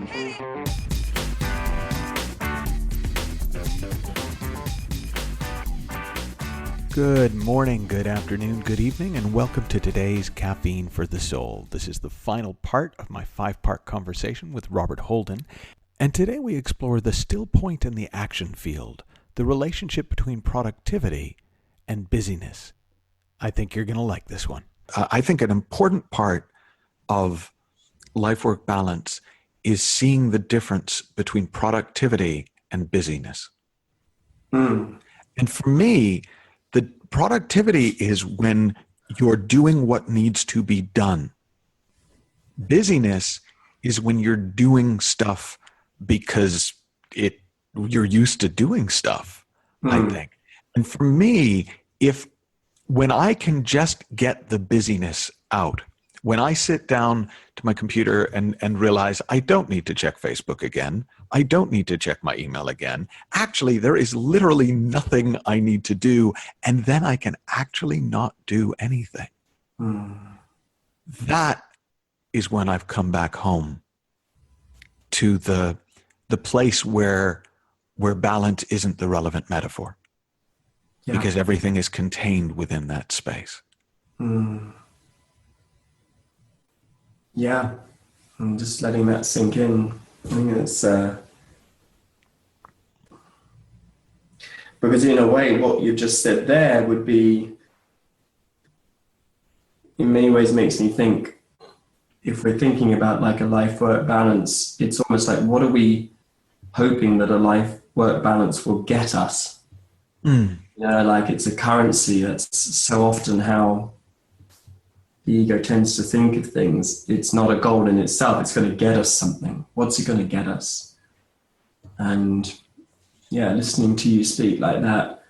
Good morning, good afternoon, good evening, and welcome to today's Caffeine for the Soul. This is the final part of my 5-part conversation with Robert Holden, and today we explore the stillpoint in the action field, the relationship between productivity and busyness. I think you're going to like this one. I think an important part of life-work balance is seeing the difference between productivity and busyness. And for me, the productivity is when you're doing what needs to be done. Busyness is when you're doing stuff because you're used to doing stuff, I think. And for me, when I can just get the busyness out, when I sit down to my computer and realize I don't need to check Facebook again, I don't need to check my email again. Actually, there is literally nothing I need to do, and then I can actually not do anything. That is when I've come back home to the place where balance isn't the relevant metaphor, because everything is contained within that space. Yeah, I'm just letting that sink in. I think it's because in a way, what you've just said there would be, in many ways, makes me think, if we're thinking about like a life-work balance, it's almost like, what are we hoping that a life-work balance will get us? You know, like it's a currency. That's so often how the ego tends to think of things. It's not a goal in itself. It's going to get us something. What's it going to get us? And yeah, listening to you speak like that,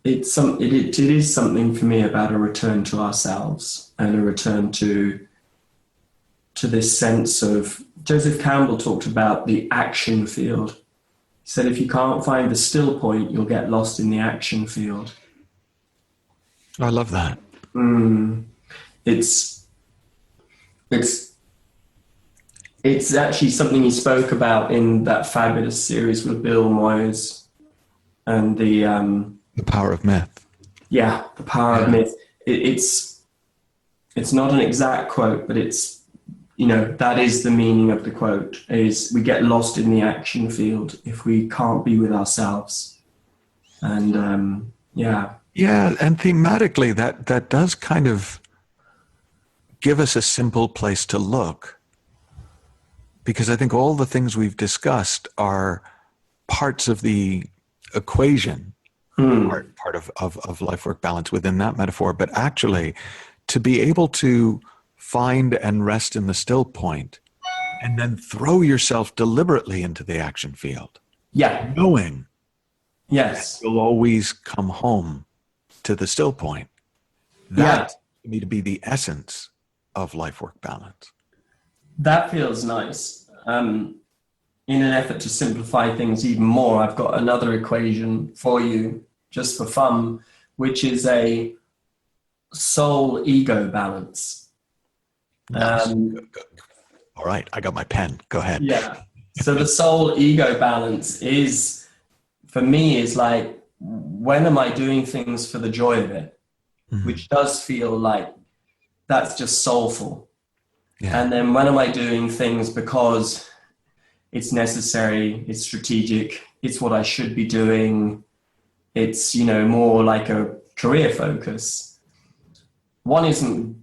it is something for me about a return to ourselves and a return to this sense of, Joseph Campbell talked about the action field. He said, if you can't find the still point, you'll get lost in the action field. I love that. It's actually something he spoke about in that fabulous series with Bill Moyers and the power of myth. Yeah, the power of myth. It's not an exact quote, but it's, you know, that is the meaning of the quote, is we get lost in the action field if we can't be with ourselves. And yeah, and thematically that does kind of give us a simple place to look, because I think all the things we've discussed are parts of the equation, part of life-work balance within that metaphor. But actually, to be able to find and rest in the still point and then throw yourself deliberately into the action field, knowing that you'll always come home to the still point, that to me to be the essence of life-work balance. That feels nice. In an effort to simplify things even more, I've got another equation for you, just for fun, which is a soul-ego balance. Nice. All right, I got my pen. Go ahead. Yeah. So the soul-ego balance is, for me, is like, when am I doing things for the joy of it? Which does feel like that's just soulful. And then when am I doing things because it's necessary, it's strategic, it's what I should be doing, it's, you know, more like a career focus. One isn't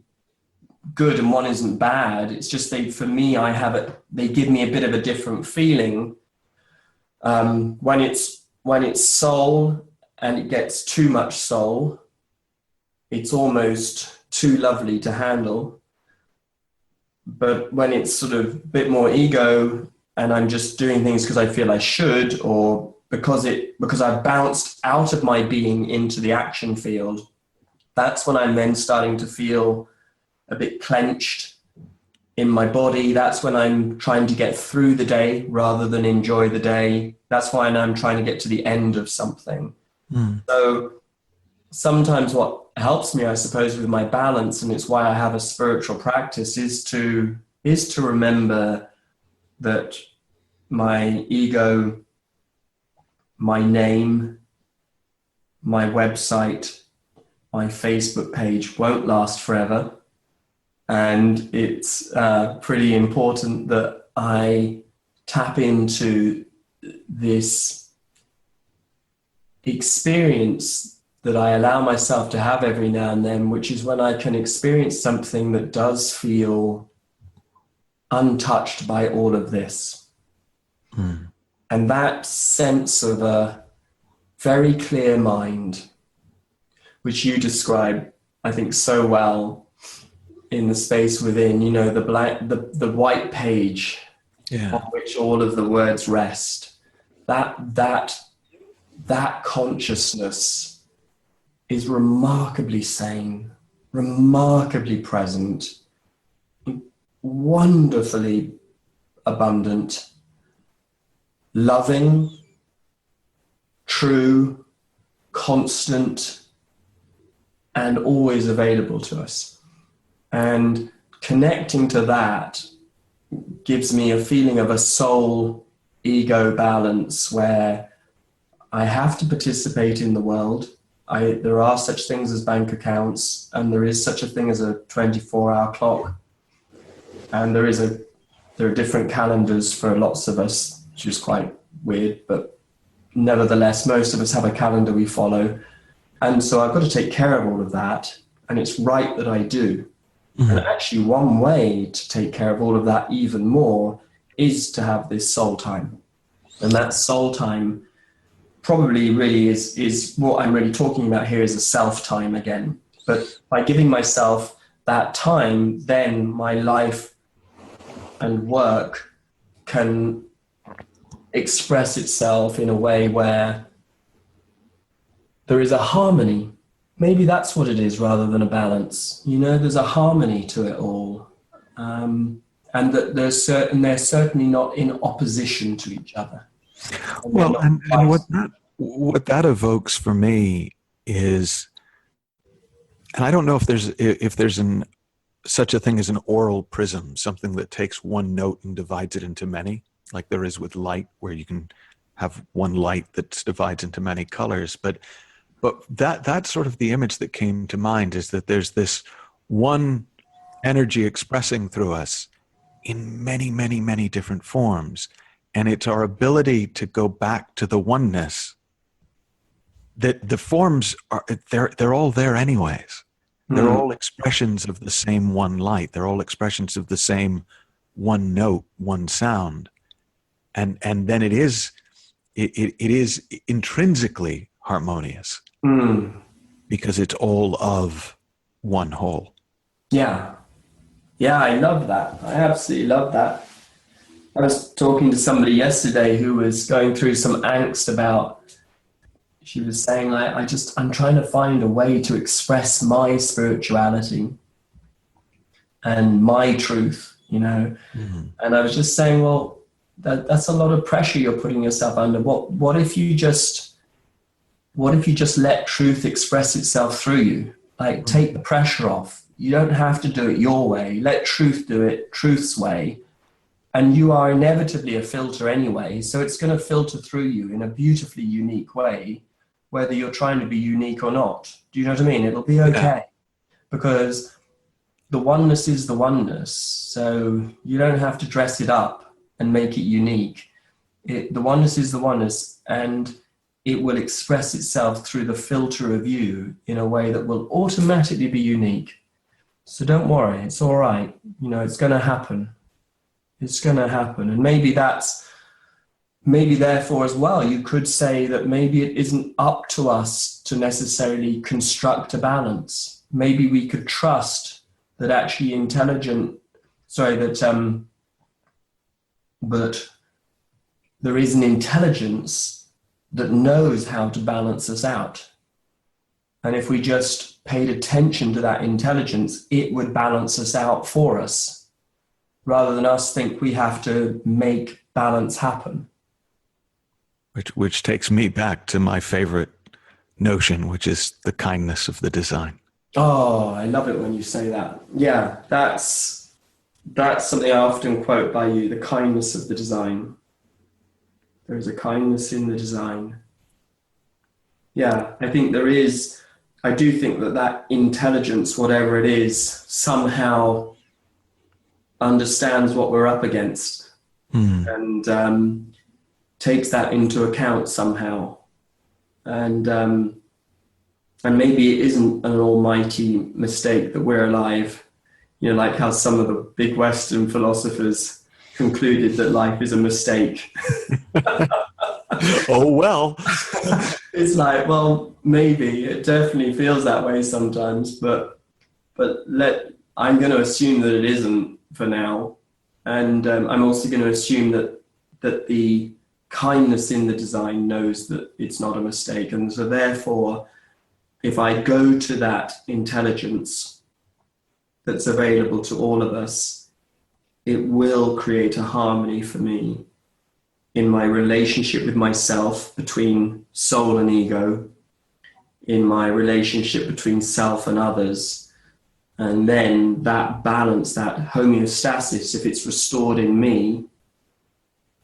good and one isn't bad. It's just for me, they give me a bit of a different feeling. When it's soul and it gets too much soul, it's almost too lovely to handle. But when it's sort of a bit more ego and I'm just doing things because I feel I should, or because I've bounced out of my being into the action field, that's when I'm then starting to feel a bit clenched in my body. That's when I'm trying to get through the day rather than enjoy the day. That's why I'm trying to get to the end of something. So sometimes what helps me, I suppose, with my balance, and it's why I have a spiritual practice, is to is to remember that my ego, my name, my website, my Facebook page won't last forever. And it's pretty important that I tap into this experience that I allow myself to have every now and then, which is when I can experience something that does feel untouched by all of this. Mm. And that sense of a very clear mind, which you describe, I think, so well in The Space Within, you know, the white page on which all of the words rest. That consciousness is remarkably sane, remarkably present, wonderfully abundant, loving, true, constant, and always available to us. And connecting to that gives me a feeling of a soul ego balance where I have to participate in the world. There are such things as bank accounts, and there is such a thing as a 24-hour clock. And there are different calendars for lots of us, which is quite weird, but nevertheless, most of us have a calendar we follow. And so I've got to take care of all of that, and it's right that I do. Mm-hmm. And actually one way to take care of all of that even more is to have this soul time. And that soul time probably really is what I'm really talking about here is a self time again. But by giving myself that time, then my life and work can express itself in a way where there is a harmony. Maybe that's what it is rather than a balance. You know, there's a harmony to it all. And that they're certainly not in opposition to each other. Well, and what that evokes for me is, and I don't know if there's such a thing as an aural prism, something that takes one note and divides it into many, like there is with light, where you can have one light that divides into many colors. But that's sort of the image that came to mind, is that there's this one energy expressing through us in many, many, many different forms. And it's our ability to go back to the oneness, that the forms they're all there anyways. They're all expressions of the same one light. They're all expressions of the same one note, one sound. And then it is intrinsically harmonious because it's all of one whole. Yeah. Yeah, I love that. I absolutely love that. I was talking to somebody yesterday who was going through some angst about, she was saying, I'm trying to find a way to express my spirituality and my truth, you know. Mm-hmm. And I was just saying, well, that's a lot of pressure you're putting yourself under. What if you just let truth express itself through you? Like, take the pressure off. You don't have to do it your way. Let truth do it truth's way. And you are inevitably a filter anyway, so it's going to filter through you in a beautifully unique way, whether you're trying to be unique or not. Do you know what I mean? It'll be okay. Because the oneness is the oneness, so you don't have to dress it up and make it unique. The oneness is the oneness, and it will express itself through the filter of you in a way that will automatically be unique. So don't worry, it's all right. You know, it's going to happen. It's going to happen. And maybe therefore as well, you could say that maybe it isn't up to us to necessarily construct a balance. Maybe we could trust that actually that there is an intelligence that knows how to balance us out. And if we just paid attention to that intelligence, it would balance us out for us, rather than us think we have to make balance happen. Which takes me back to my favorite notion, which is the kindness of the design. Oh, I love it when you say that. Yeah, That's something I often quote by you, the kindness of the design. There is a kindness in the design. Yeah, I think there is. I do think that intelligence, whatever it is, somehow understands what we're up against and takes that into account somehow. And maybe it isn't an almighty mistake that we're alive. You know, like how some of the big Western philosophers concluded that life is a mistake. Oh, well. It's like, well, maybe it definitely feels that way sometimes, but I'm going to assume that it isn't for now, and I'm also going to assume that the kindness in the design knows that it's not a mistake, and so therefore, if I go to that intelligence that's available to all of us, it will create a harmony for me in my relationship with myself, between soul and ego, in my relationship between self and others. And then that balance, that homeostasis, if it's restored in me,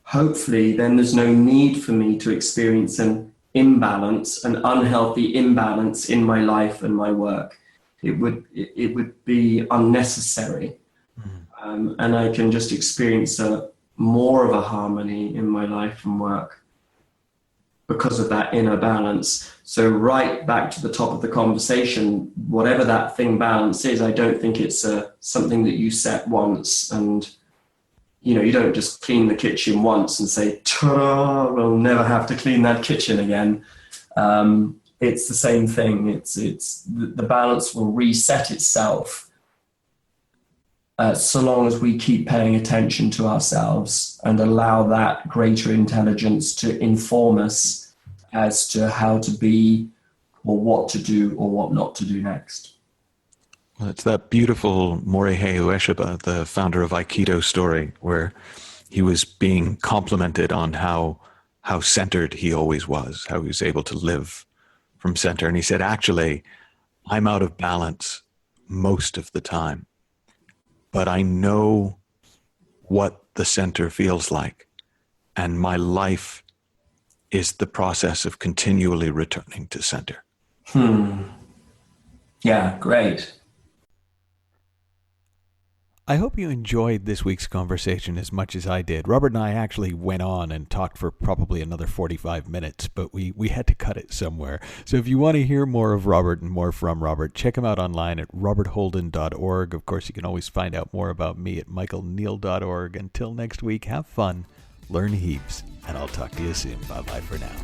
hopefully then there's no need for me to experience an imbalance, an unhealthy imbalance in my life and my work. It would be unnecessary. And I can just experience more of a harmony in my life and work because of that inner balance. So right back to the top of the conversation, whatever that thing balance is, I don't think it's something that you set once, and you don't just clean the kitchen once and say, ta-da, we'll never have to clean that kitchen again. It's the same thing. It's the balance will reset itself so long as we keep paying attention to ourselves and allow that greater intelligence to inform us as to how to be or what to do or what not to do next. Well, it's that beautiful Morihei Ueshiba, the founder of Aikido, story where he was being complimented on how centered he always was, how he was able to live from center. And he said, actually, I'm out of balance most of the time, but I know what the center feels like. And my life is the process of continually returning to center. Yeah, great. I hope you enjoyed this week's conversation as much as I did. Robert and I actually went on and talked for probably another 45 minutes, but we had to cut it somewhere. So if you want to hear more of Robert and more from Robert, check him out online at robertholden.org. Of course, you can always find out more about me at michaelneill.org. Until next week, have fun, learn heaps, and I'll talk to you soon. Bye-bye for now.